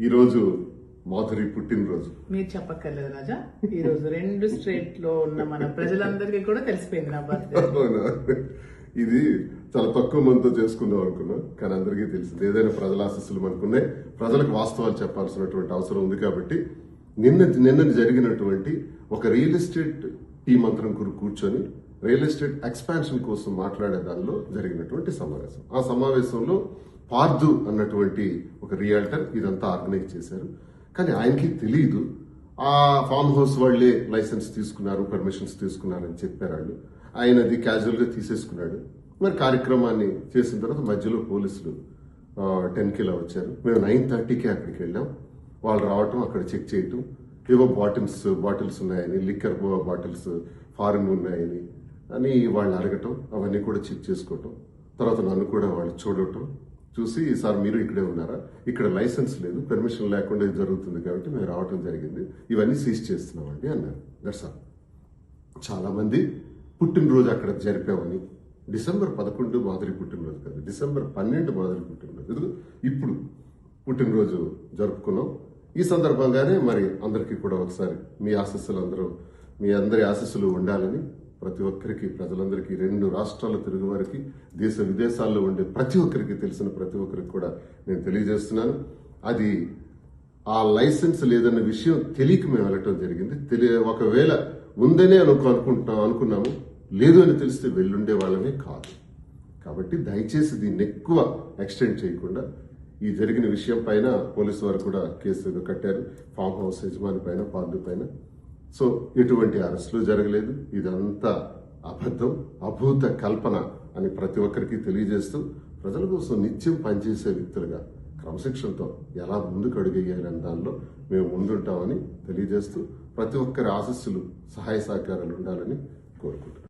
ఈరోజు మాధురి పుట్టినరోజు. మీరు చెప్పక్కర్లేదు రాజా, ఈ రోజు 2 స్టేట్ లో ఉన్న మన ప్రజలందరికీ కూడా తెలిసిపోయింది నా బర్త్డే. ఇది చాలా తక్కువ మందితో చేసుకుందాం అనుకున్నా, కానీ అందరికీ తెలిసింది. ఏదైనా ప్రజల ఆశీస్సులు మనకున్నాయి, ప్రజలకు వాస్తవాలు చెప్పాల్సినటువంటి అవసరం ఉంది. కాబట్టి నిన్న జరిగినటువంటి ఒక రియల్ ఎస్టేట్ టీం అంతరం కూర్చొని రియల్ ఎస్టేట్ ఎక్స్పాన్షన్ కోసం మాట్లాడే దానిలో జరిగినటువంటి సమావేశం. ఆ సమావేశంలో పార్థు అన్నటువంటి ఒక రియాల్టర్ ఇదంతా ఆర్గనైజ్ చేశారు. కానీ ఆయనకి తెలియదు ఆ ఫామ్ హౌస్ వాళ్లే లైసెన్స్ తీసుకున్నారు, పర్మిషన్స్ తీసుకున్నారని చెప్పారు వాళ్ళు. ఆయన అది క్యాజువల్ గా తీసేసుకున్నాడు. మరి కార్యక్రమాన్ని చేసిన తర్వాత మధ్యలో పోలీసులు 10కి వచ్చారు. మేము 9:30కి అక్కడికి వెళ్ళాం. వాళ్ళు రావటం, అక్కడ చెక్ చేయటం, ఏవో బాటిల్స్ ఉన్నాయని, లిక్కర్ బాటిల్స్ ఫారిన్ ఉన్నాయని అని వాళ్ళు అడగటం, అవన్నీ కూడా చెక్ చేసుకోవటం. తర్వాత నన్ను కూడా వాళ్ళు చూసి, సార్ మీరు ఇక్కడే ఉన్నారా, ఇక్కడ లైసెన్స్ లేదు, పర్మిషన్ లేకుండా ఇది జరుగుతుంది కాబట్టి మేము రావటం జరిగింది, ఇవన్నీ సీజ్ చేస్తున్నామండి అన్నారు. That's all. చాలా మంది పుట్టినరోజు అక్కడ జరిపామని, డిసెంబర్ 11 మాధురి పుట్టినరోజు కాదు, డిసెంబర్ 12 మాధురి పుట్టినరోజు, ఇప్పుడు పుట్టినరోజు జరుపుకున్నాం. ఈ సందర్భంగానే మరి అందరికీ కూడా ఒకసారి మీ అందరి ఆశీస్సులు ఉండాలని ప్రతి ఒక్కరికి, ప్రజలందరికీ, 2 రాష్ట్రాల తిరుగు వారికి, దేశ విదేశాల్లో ఉండే ప్రతి ఒక్కరికి, తెలిసిన ప్రతి ఒక్కరికి కూడా నేను తెలియజేస్తున్నాను. అది ఆ లైసెన్స్ లేదన్న విషయం తెలియక మేము వెళ్ళటం జరిగింది. ఒకవేళ ఉందనే అనుకున్నాము, లేదు అని తెలిస్తే వెళ్ళుండే వాళ్ళమే కాదు. కాబట్టి దయచేసి దీన్ని ఎక్కువ ఎక్స్టెండ్ చేయకుండా, ఈ జరిగిన విషయం పైన పోలీసు వారు కూడా కేసు కట్టారు, ఫామ్ హౌస్ యజమాని పైన, పార్టీ పైన. సో ఎటువంటి అరెస్టులు జరగలేదు. ఇదంతా అబద్ధం, అభూత కల్పన అని ప్రతి ఒక్కరికి తెలియజేస్తూ, ప్రజల కోసం నిత్యం పనిచేసే వ్యక్తులుగా క్రమశిక్షణతో ఎలా ముందుకు అడుగేయాలనే దానిలో మేము ముందుంటామని తెలియజేస్తూ, ప్రతి ఒక్కరి ఆశీస్సులు, సహాయ సహకారాలు ఉండాలని కోరుకుంటున్నాం.